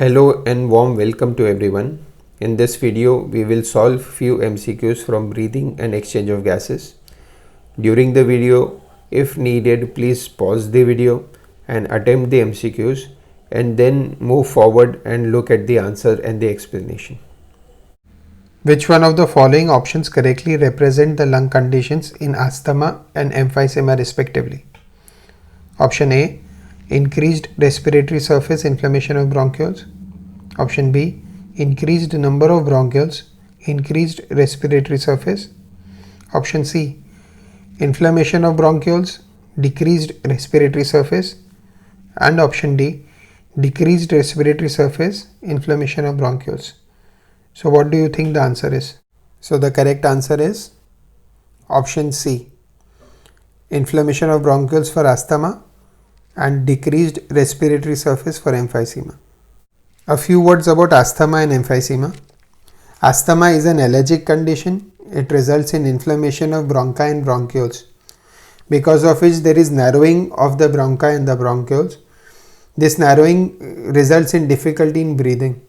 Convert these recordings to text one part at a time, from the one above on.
Hello and warm welcome to everyone. In this video, we will solve few MCQs from breathing and exchange of gases. During the video, if needed, please pause the video and attempt the MCQs and then move forward and look at the answer and the explanation. Which one of the following options correctly represent the lung conditions in asthma and emphysema respectively? Option A, increased respiratory surface inflammation of bronchioles. Option B, increased number of bronchioles, increased respiratory surface. Option C, inflammation of bronchioles, decreased respiratory surface. And option D, decreased respiratory surface, inflammation of bronchioles. So what do you think the answer is? So the correct answer is option C, inflammation of bronchioles for asthma and decreased respiratory surface for emphysema. A few words about asthma and emphysema. Asthma is an allergic condition. It results in inflammation of bronchi and bronchioles, because of which there is narrowing of the bronchi and the bronchioles. This narrowing results in difficulty in breathing.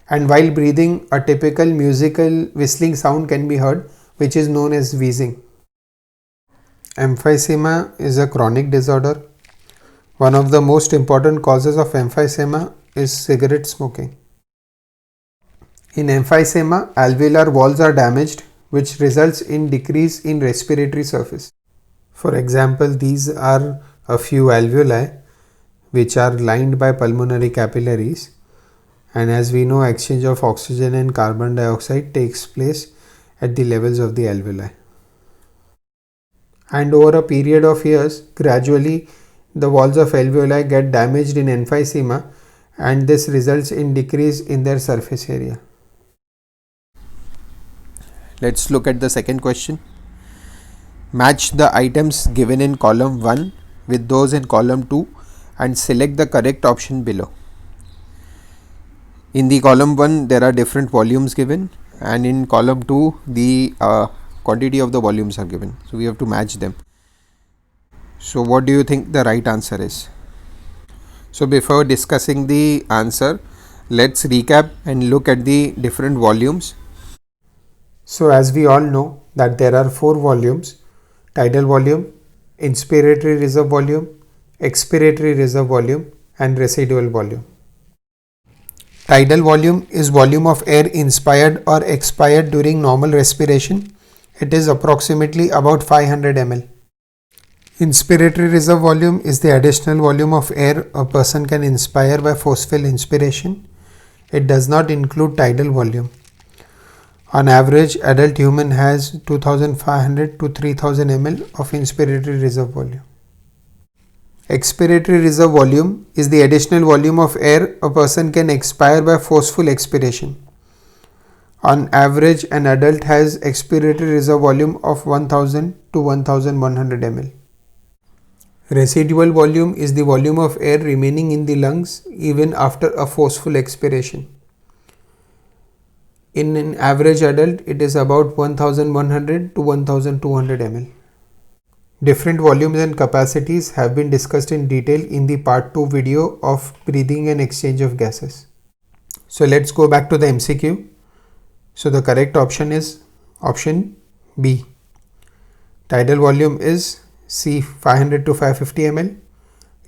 And while breathing, a typical musical whistling sound can be heard, which is known as wheezing. Emphysema is a chronic disorder. One of the most important causes of emphysema is cigarette smoking. In emphysema, alveolar walls are damaged, which results in decrease in respiratory surface. For example, these are a few alveoli which are lined by pulmonary capillaries, and as we know, exchange of oxygen and carbon dioxide takes place at the levels of the alveoli. And over a period of years, gradually the walls of alveoli get damaged in emphysema, and this results in decrease in their surface area. Let's look at the second question. Match the items given in column 1 with those in column 2 and select the correct option below. In the column 1 there are different volumes given, and in column 2 the quantity of the volumes are given. So we have to match them. So what do you think the right answer is? So before discussing the answer, let's recap and look at the different volumes. So as we all know that there are 4 volumes: tidal volume, inspiratory reserve volume, expiratory reserve volume and residual volume. Tidal volume is volume of air inspired or expired during normal respiration. It is approximately about 500 ml. Inspiratory reserve volume is the additional volume of air a person can inspire by forceful inspiration. It does not include tidal volume. On average, adult human has 2500 to 3000 ml of inspiratory reserve volume. Expiratory reserve volume is the additional volume of air a person can expire by forceful expiration. On average, an adult has expiratory reserve volume of 1000 to 1100 ml. Residual volume is the volume of air remaining in the lungs even after a forceful expiration. In an average adult, it is about 1100 to 1200 ml. Different volumes and capacities have been discussed in detail in the part 2 video of breathing and exchange of gases. So let's go back to the MCQ. So the correct option is option B. Tidal volume is C, 500 to 550 ml.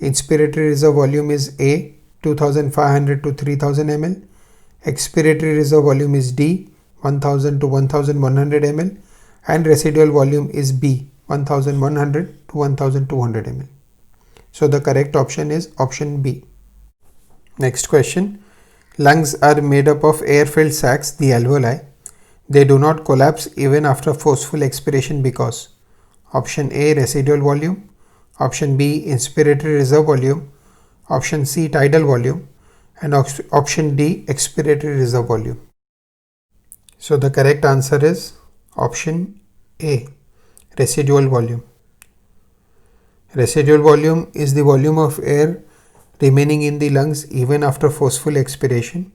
Inspiratory reserve volume is A, 2500 to 3000 ml. Expiratory reserve volume is D, 1000 to 1100 ml. And residual volume is B, 1100 to 1200 ml. So the correct option is option B. Next question. Lungs are made up of air-filled sacs, the alveoli. They do not collapse even after forceful expiration because option A, residual volume, option B, inspiratory reserve volume, option C, tidal volume, and option D, expiratory reserve volume. So the correct answer is option A, residual volume. Residual volume is the volume of air remaining in the lungs even after forceful expiration.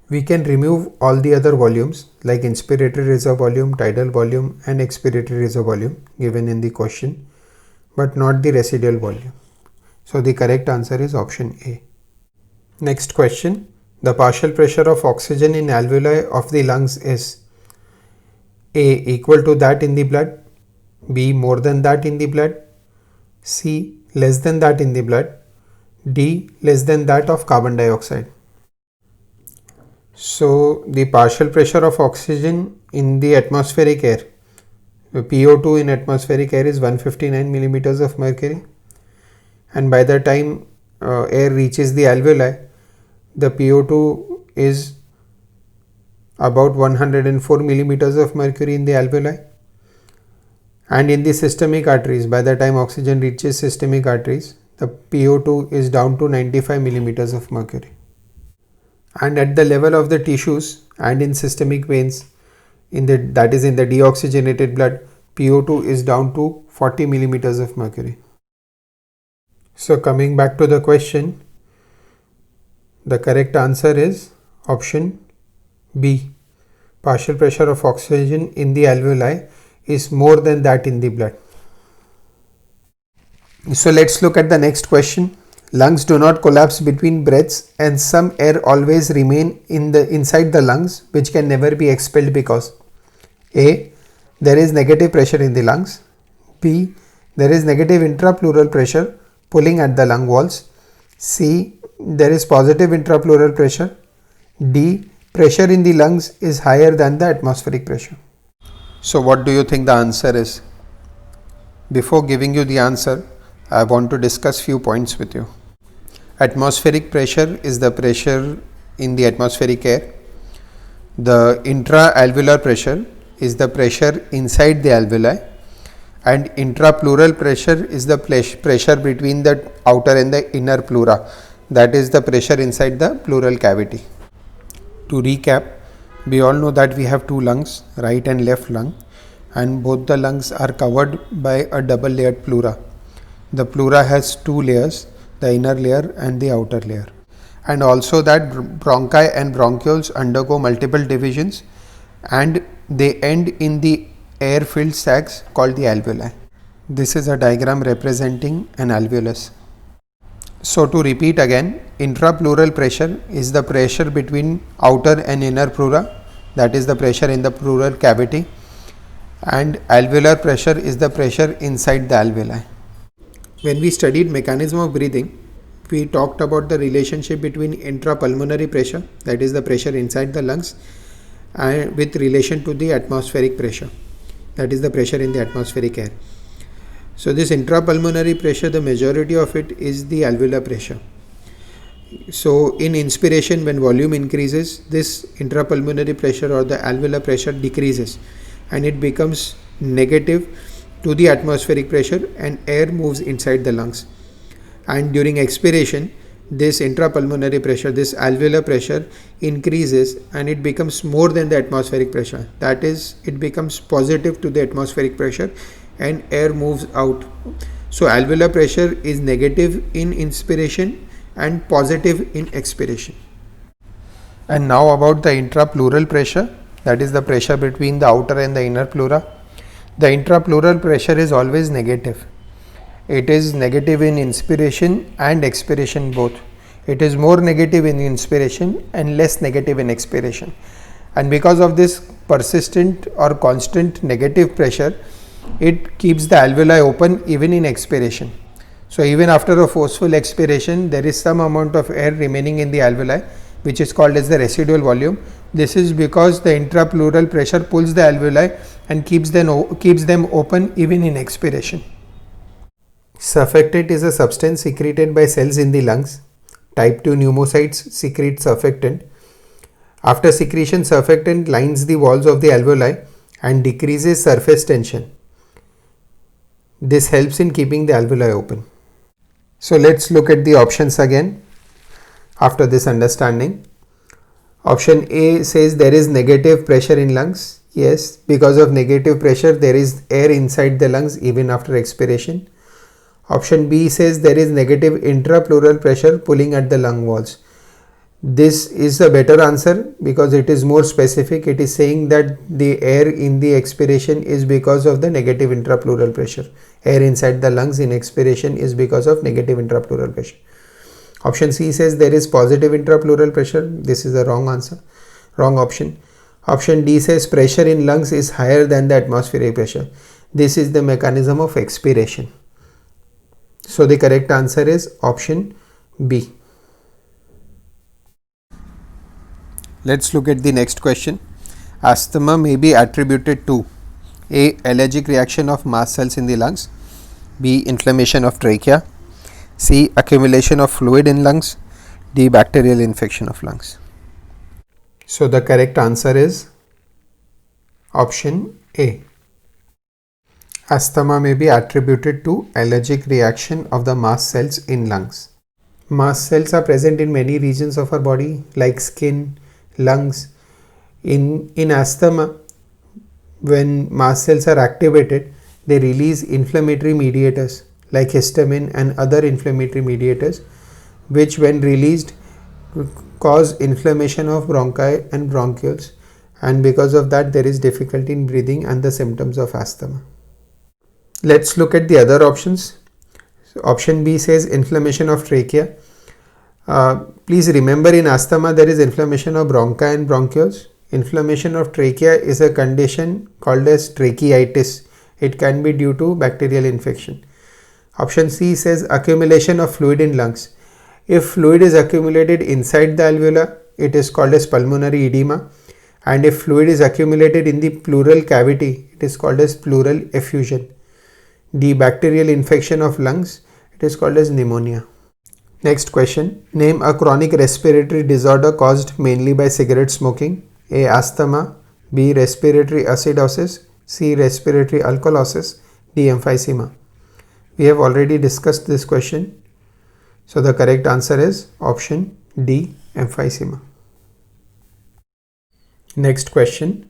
We can remove all the other volumes like inspiratory reserve volume, tidal volume and expiratory reserve volume given in the question, but not the residual volume. So the correct answer is option A. Next question. The partial pressure of oxygen in alveoli of the lungs is A. Equal to that in the blood, B. More than that in the blood, C. Less than that in the blood, D. Less than that of carbon dioxide. So the partial pressure of oxygen in the atmospheric air, PO2 in atmospheric air is 159 millimeters of mercury, and by the time air reaches the alveoli, the PO2 is about 104 millimeters of mercury in the alveoli, and in the systemic arteries, by the time oxygen reaches systemic arteries, the PO2 is down to 95 millimeters of mercury. And at the level of the tissues and in systemic veins, that is in the deoxygenated blood, PO2 is down to 40 millimeters of mercury. So coming back to the question, the correct answer is option B. Partial pressure of oxygen in the alveoli is more than that in the blood. So let's look at the next question. Lungs do not collapse between breaths, and some air always remain inside the lungs, which can never be expelled because A. There is negative pressure in the lungs, B. There is negative intrapleural pressure pulling at the lung walls, C. There is positive intrapleural pressure, D. Pressure in the lungs is higher than the atmospheric pressure. So what do you think the answer is? Before giving you the answer, I want to discuss few points with you. Atmospheric pressure is the pressure in the atmospheric air. The intra-alveolar pressure is the pressure inside the alveoli, and intrapleural pressure is the pressure between the outer and the inner pleura, that is the pressure inside the pleural cavity. To recap, we all know that we have two lungs, right and left lung, and both the lungs are covered by a double layered pleura. The pleura has two layers, the inner layer and the outer layer, and also that bronchi and bronchioles undergo multiple divisions and they end in the air filled sacs called the alveoli. This is a diagram representing an alveolus. So to repeat again, intrapleural pressure is the pressure between outer and inner pleura, that is the pressure in the pleural cavity, and alveolar pressure is the pressure inside the alveoli. When we studied mechanism of breathing, we talked about the relationship between intrapulmonary pressure, that is the pressure inside the lungs, and with relation to the atmospheric pressure, that is the pressure in the atmospheric air. So this intrapulmonary pressure, the majority of it is the alveolar pressure. So in inspiration, when volume increases, this intrapulmonary pressure or the alveolar pressure decreases and it becomes negative to the atmospheric pressure and air moves inside the lungs. And during expiration, this intrapulmonary pressure, this alveolar pressure increases and it becomes more than the atmospheric pressure. That is, it becomes positive to the atmospheric pressure and air moves out. So alveolar pressure is negative in inspiration and positive in expiration. And now about the intrapleural pressure, that is the pressure between the outer and the inner pleura. The intrapleural pressure is always negative. It is negative in inspiration and expiration both. It is more negative in inspiration and less negative in expiration. And because of this persistent or constant negative pressure, it keeps the alveoli open even in expiration. So even after a forceful expiration, there is some amount of air remaining in the alveoli, which is called as the residual volume. This is because the intrapleural pressure pulls the alveoli and keeps them open even in expiration. Surfactant is a substance secreted by cells in the lungs. Type 2 pneumocytes secrete surfactant. After secretion, surfactant lines the walls of the alveoli and decreases surface tension. This helps in keeping the alveoli open. So let's look at the options again after this understanding. Option A says there is negative pressure in lungs. Yes, because of negative pressure there is air inside the lungs even after expiration. Option B says there is negative intrapleural pressure pulling at the lung walls. This is a better answer because it is more specific. It is saying that the air in the expiration is because of the negative intrapleural pressure. Air inside the lungs in expiration is because of negative intrapleural pressure. Option C says there is positive intrapleural pressure. This is the wrong answer, wrong option. Option D says pressure in lungs is higher than the atmospheric pressure. This is the mechanism of expiration. So the correct answer is option B. Let's look at the next question. Asthma may be attributed to A. Allergic reaction of mast cells in the lungs, B. Inflammation of trachea, C. Accumulation of fluid in lungs, D. Bacterial infection of lungs. So the correct answer is option A. Asthma may be attributed to allergic reaction of the mast cells in lungs. Mast cells are present in many regions of our body like skin, lungs. In asthma, when mast cells are activated, they release inflammatory mediators like histamine and other inflammatory mediators, which when released cause inflammation of bronchi and bronchioles, and because of that there is difficulty in breathing and the symptoms of asthma. Let's look at the other options. So option B says inflammation of trachea. Please remember, in asthma there is inflammation of bronchi and bronchioles. Inflammation of trachea is a condition called as tracheitis. It can be due to bacterial infection. Option C says accumulation of fluid in lungs. If fluid is accumulated inside the alveolar, it is called as pulmonary edema, and if fluid is accumulated in the pleural cavity, it is called as pleural effusion. The bacterial infection of lungs, it is called as pneumonia. Next question. Name a chronic respiratory disorder caused mainly by cigarette smoking. A. Asthma, B. Respiratory acidosis, C. Respiratory alkalosis, D. Emphysema. We have already discussed this question. So the correct answer is option D. Emphysema. Next question.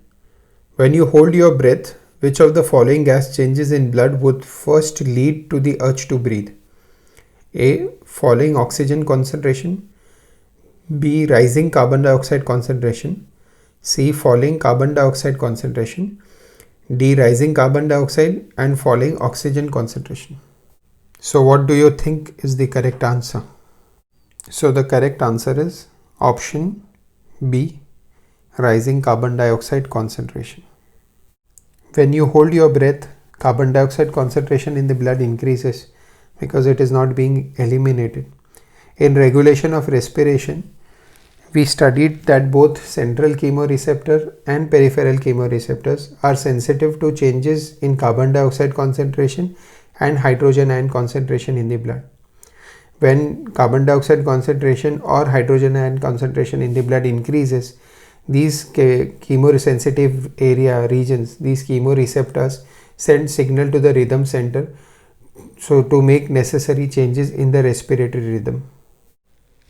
When you hold your breath, which of the following gas changes in blood would first lead to the urge to breathe? A. Falling oxygen concentration, B. Rising carbon dioxide concentration, C. Falling carbon dioxide concentration, D. Rising carbon dioxide and falling oxygen concentration. So what do you think is the correct answer? So the correct answer is option B. Rising carbon dioxide concentration. When you hold your breath, carbon dioxide concentration in the blood increases because it is not being eliminated. In regulation of respiration, we studied that both central chemoreceptor and peripheral chemoreceptors are sensitive to changes in carbon dioxide concentration and hydrogen ion concentration in the blood. When carbon dioxide concentration or hydrogen ion concentration in the blood increases, these chemosensitive area regions, these chemoreceptors send signal to the rhythm center, so to make necessary changes in the respiratory rhythm.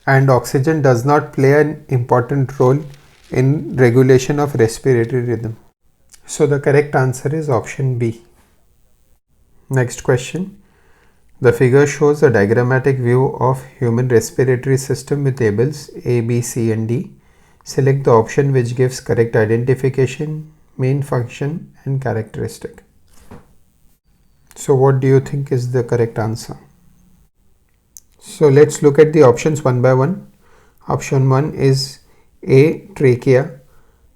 And oxygen does not play an important role in regulation of respiratory rhythm. So the correct answer is option B. Next question. The figure shows a diagrammatic view of human respiratory system with tables A, B, C and D. Select the option which gives correct identification, main function and characteristic. So what do you think is the correct answer? So let's look at the options one by one. Option 1 is A. Trachea,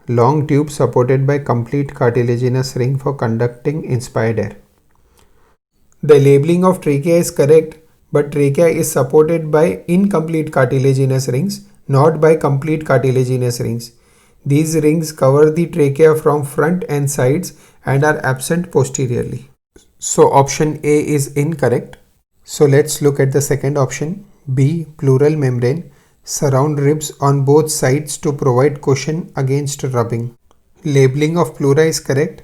long tube supported by complete cartilaginous ring for conducting inspired air. The labeling of trachea is correct, but trachea is supported by incomplete cartilaginous rings, not by complete cartilaginous rings. These rings cover the trachea from front and sides and are absent posteriorly. So option A is incorrect. So let's look at the second option. B. Pleural membrane surround ribs on both sides to provide cushion against rubbing. Labeling of pleura is correct,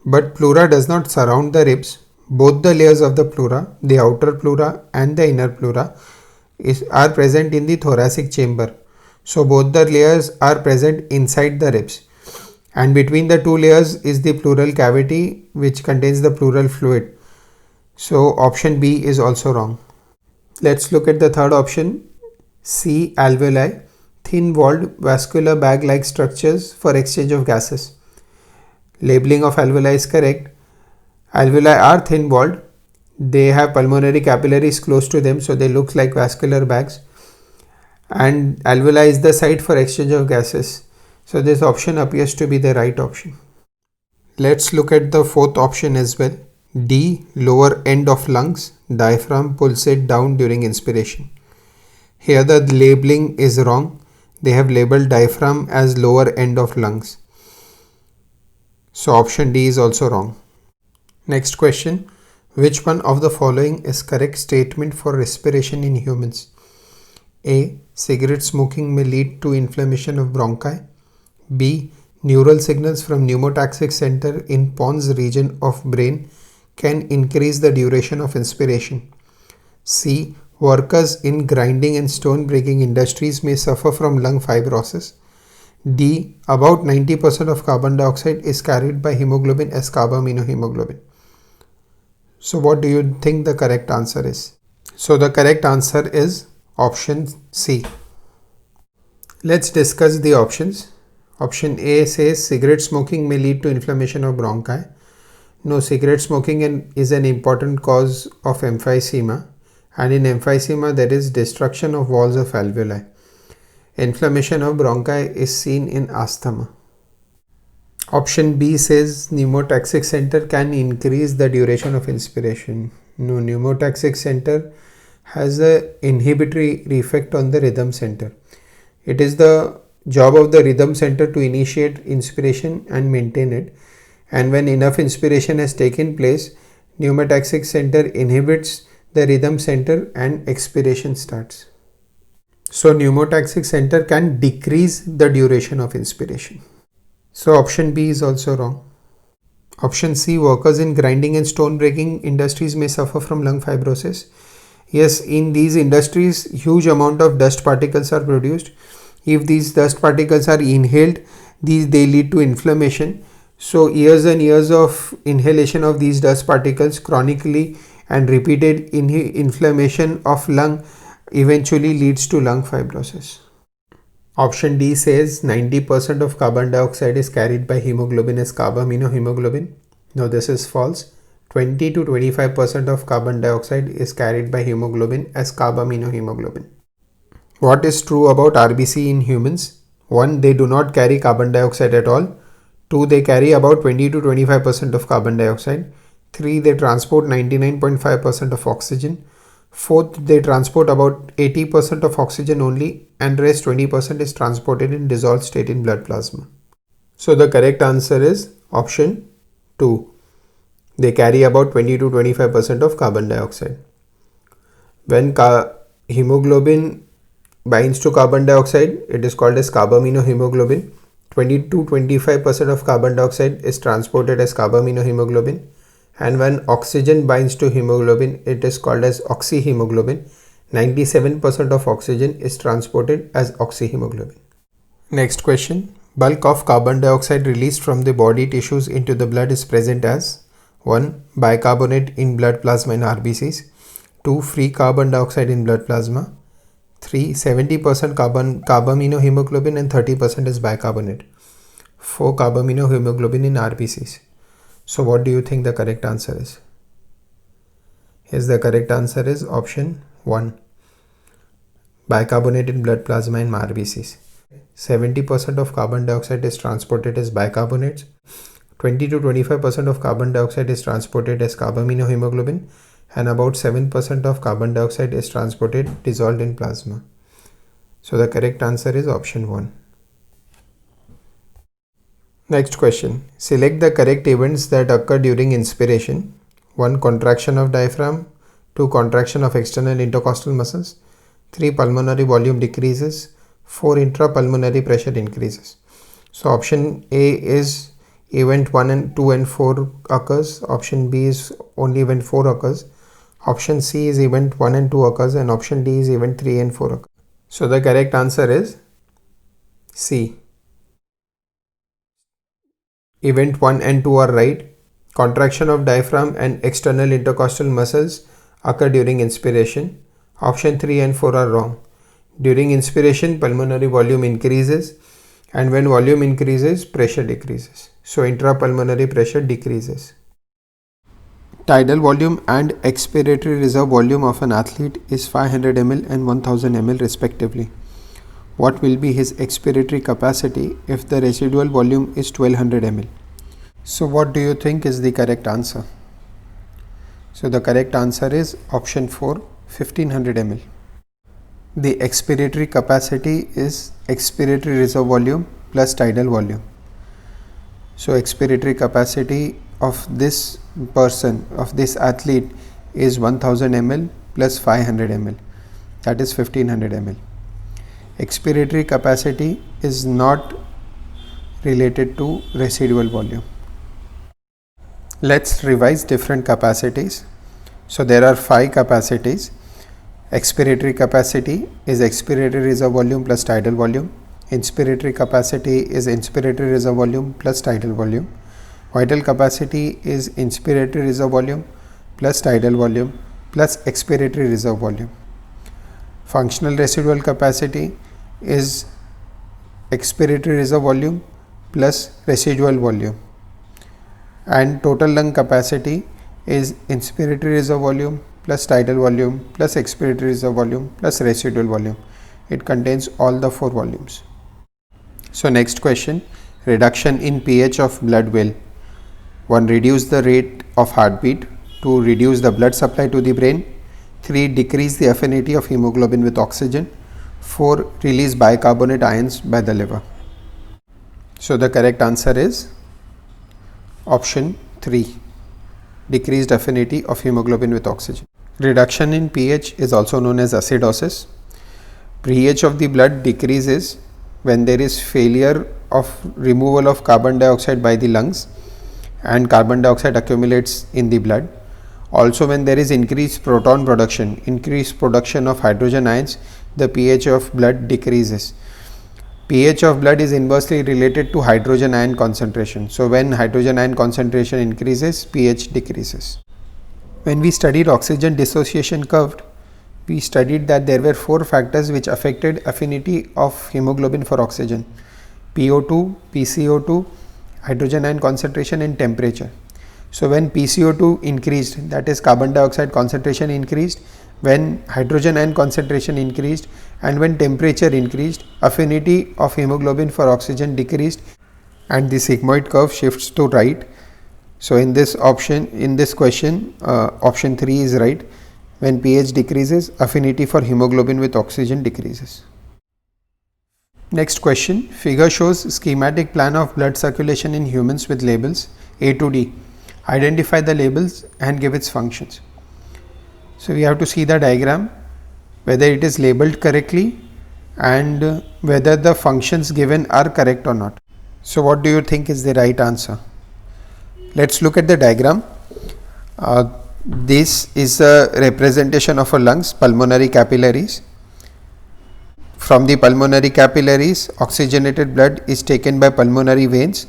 but pleura does not surround the ribs. Both the layers of the pleura, the outer pleura and the inner pleura, are present in the thoracic chamber. So both the layers are present inside the ribs, and between the two layers is the pleural cavity which contains the pleural fluid. So option B is also wrong. Let's look at the third option. C. Alveoli, thin walled vascular bag like structures for exchange of gases. Labeling of alveoli is correct. Alveoli are thin walled. They have pulmonary capillaries close to them, so they look like vascular bags. and alveoli is the site for exchange of gases. So this option appears to be the right option. Let's look at the fourth option as well. D. Lower end of lungs. Diaphragm pulls it down during inspiration. Here the labeling is wrong. They have labeled diaphragm as lower end of lungs. So option D is also wrong. Next question. Which one of the following is correct statement for respiration in humans? A. Cigarette smoking may lead to inflammation of bronchi. B. Neural signals from pneumotaxic center in pons region of brain can increase the duration of inspiration. C. Workers in grinding and stone breaking industries may suffer from lung fibrosis. D. About 90% of carbon dioxide is carried by hemoglobin as carbaminohemoglobin. So what do you think the correct answer is? So the correct answer is option C. Let's discuss the options. Option A says cigarette smoking may lead to inflammation of bronchi. No, cigarette smoking is an important cause of emphysema, and in emphysema there is destruction of walls of alveoli. Inflammation of bronchi is seen in asthma. Option B says pneumotaxic center can increase the duration of inspiration. No, pneumotaxic center has an inhibitory effect on the rhythm center. It is the job of the rhythm center to initiate inspiration and maintain it, and when enough inspiration has taken place, pneumotaxic center inhibits the rhythm center and expiration starts. So pneumotaxic center can decrease the duration of inspiration. So option B is also wrong. Option C, workers in grinding and stone breaking industries may suffer from lung fibrosis. Yes, in these industries, huge amount of dust particles are produced. If these dust particles are inhaled, they lead to inflammation. So years and years of inhalation of these dust particles chronically and repeated inflammation of lung eventually leads to lung fibrosis. Option D says 90% of carbon dioxide is carried by hemoglobin as carbaminohemoglobin. No, this is false. 20 to 25% of carbon dioxide is carried by hemoglobin as carbaminohemoglobin. What is true about RBC in humans? 1. They do not carry carbon dioxide at all. 2. They carry about 20 to 25% of carbon dioxide. 3. They transport 99.5% of oxygen. 4th, they transport about 80% of oxygen only, and rest 20% is transported in dissolved state in blood plasma. So the correct answer is option 2. They carry about 20 to 25% of carbon dioxide. When hemoglobin binds to carbon dioxide, it is called as carbaminohemoglobin. 20 to 25% of carbon dioxide is transported as carbaminohemoglobin. And when oxygen binds to hemoglobin, it is called as oxyhemoglobin. 97% of oxygen is transported as oxyhemoglobin. Next question. Bulk of carbon dioxide released from the body tissues into the blood is present as 1. Bicarbonate in blood plasma in RBCs. 2. Free carbon dioxide in blood plasma. 3. 70% carbaminohemoglobin and 30% is bicarbonate. 4. Carbaminohemoglobin in RBCs. So what do you think the correct answer is? Yes, the correct answer is option 1. Bicarbonate in blood plasma in RBCs. 70% of carbon dioxide is transported as bicarbonates. 20 to 25% of carbon dioxide is transported as carbaminohemoglobin, and about 7% of carbon dioxide is transported dissolved in plasma. So the correct answer is option 1. Next question. Select the correct events that occur during inspiration. 1. Contraction of diaphragm. 2. Contraction of external intercostal muscles. 3. Pulmonary volume decreases. 4. Intrapulmonary pressure increases. So option A is event 1 and 2 and 4 occurs. Option B is only event 4 occurs. Option C is event 1 and 2 occurs, and option D is event 3 and 4 occurs. So the correct answer is C. Event 1 and 2 are right. Contraction of diaphragm and external intercostal muscles occur during inspiration. Option 3 and 4 are wrong. During inspiration, pulmonary volume increases, and when volume increases, pressure decreases. So intrapulmonary pressure decreases. Tidal volume and expiratory reserve volume of an athlete is 500 ml and 1000 ml respectively. what will be his expiratory capacity if the residual volume is 1200 ml? So what do you think is the correct answer? So the correct answer is option 4, 1500 ml. The expiratory capacity is expiratory reserve volume plus tidal volume. So expiratory capacity of this person, of this athlete, is 1000 ml plus 500 ml, that is 1500 ml. Expiratory capacity is not related to residual volume. Let's revise different capacities. So there are 5 capacities. Expiratory capacity is expiratory reserve volume plus tidal volume. Inspiratory capacity is inspiratory reserve volume plus tidal volume. Vital capacity is inspiratory reserve volume plus tidal volume plus expiratory reserve volume. Functional residual capacity is expiratory reserve volume plus residual volume. And total lung capacity is inspiratory reserve volume plus tidal volume plus expiratory reserve volume plus residual volume. It contains all the 4 volumes. So next question, reduction in pH of blood will 1. Reduce the rate of heartbeat. 2. Reduce the blood supply to the brain. 3. Decrease the affinity of hemoglobin with oxygen. 4. Release bicarbonate ions by the liver. So the correct answer is option 3, decreased affinity of hemoglobin with oxygen. Reduction in pH is also known as acidosis. pH of the blood decreases when there is failure of removal of carbon dioxide by the lungs and carbon dioxide accumulates in the blood. Also when there is increased proton production, increased production of hydrogen ions, the pH of blood decreases. pH of blood is inversely related to hydrogen ion concentration. So when hydrogen ion concentration increases, pH decreases. When we studied oxygen dissociation curve, we studied that there were 4 factors which affected affinity of hemoglobin for oxygen: PO2, PCO2, hydrogen ion concentration and temperature. So when PCO2 increased, that is carbon dioxide concentration increased, when hydrogen ion concentration increased and when temperature increased, affinity of hemoglobin for oxygen decreased and the sigmoid curve shifts to right. So in this question, option 3 is right. When pH decreases, affinity for hemoglobin with oxygen decreases. Next question, figure shows schematic plan of blood circulation in humans with labels A to D. Identify the labels and give its functions. So we have to see the diagram, whether it is labeled correctly and whether the functions given are correct or not. So what do you think is the right answer? Let's look at the diagram. This is a representation of a lungs, pulmonary capillaries. From the pulmonary capillaries, oxygenated blood is taken by pulmonary veins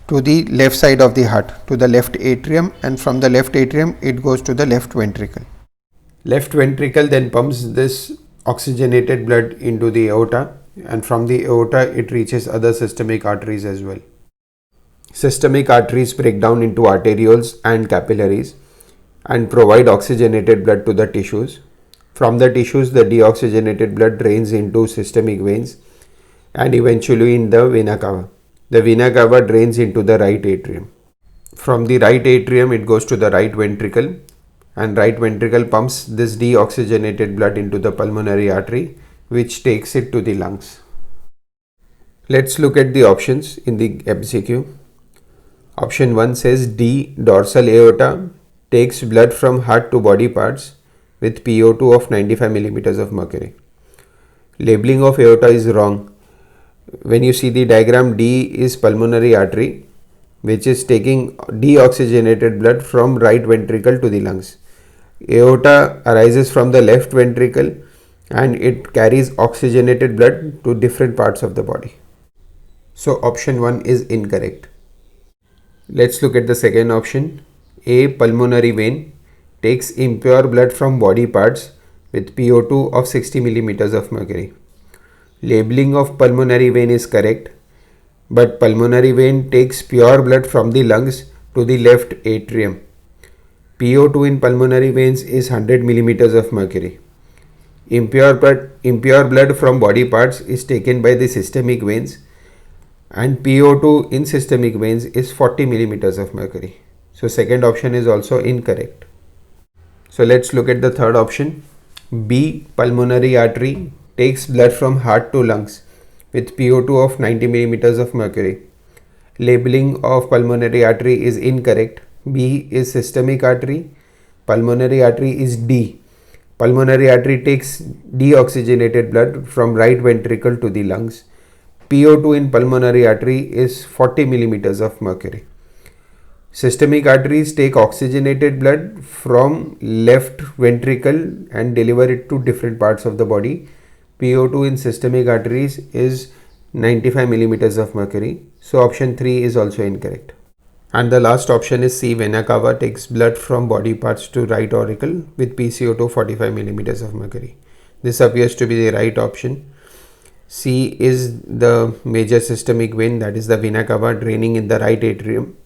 to the left side of the heart, to the left atrium, and from the left atrium it goes to the left ventricle. Left ventricle then pumps this oxygenated blood into the aorta, and from the aorta it reaches other systemic arteries as well. Systemic arteries break down into arterioles and capillaries and provide oxygenated blood to the tissues. From the tissues, the deoxygenated blood drains into systemic veins and eventually in the vena cava. The vena cava drains into the right atrium. From the right atrium, it goes to the right ventricle, and right ventricle pumps this deoxygenated blood into the pulmonary artery, which takes it to the lungs. Let's look at the options in the MCQ. Option 1 says D, dorsal aorta takes blood from heart to body parts with PO2 of 95 millimeters of mercury. Labeling of aorta is wrong. When you see the diagram, D is pulmonary artery, which is taking deoxygenated blood from right ventricle to the lungs. Aorta arises from the left ventricle and it carries oxygenated blood to different parts of the body. So option 1 is incorrect. Let's look at the second option. A, pulmonary vein takes impure blood from body parts with PO2 of 60 millimeters of mercury. Labeling of pulmonary vein is correct, but pulmonary vein takes pure blood from the lungs to the left atrium. PO2 in pulmonary veins is 100 millimeters of mercury. Impure blood from body parts is taken by the systemic veins, and PO2 in systemic veins is 40 millimeters of mercury. So second option is also incorrect. So let's look at the third option. B. Pulmonary artery takes blood from heart to lungs with PO2 of 90 millimeters of mercury. Labeling of pulmonary artery is incorrect. B is systemic artery. Pulmonary artery is D. Pulmonary artery takes deoxygenated blood from right ventricle to the lungs. PO2 in pulmonary artery is 40 millimeters of mercury. Systemic arteries take oxygenated blood from left ventricle and deliver it to different parts of the body. PO2 in systemic arteries is 95 millimeters of mercury. So option 3 is also incorrect. And the last option is C. Vena cava takes blood from body parts to right auricle with PCO2 45 millimeters of mercury. This appears to be the right option. C is the major systemic vein, that is the vena cava, draining in the right atrium,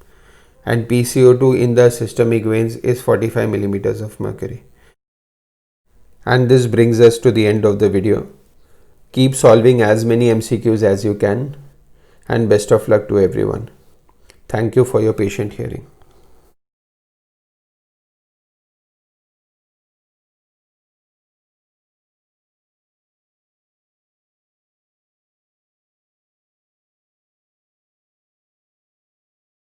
and PCO2 in the systemic veins is 45 millimeters of mercury. And this brings us to the end of the video. Keep solving as many MCQs as you can, and best of luck to everyone. Thank you for your patient hearing.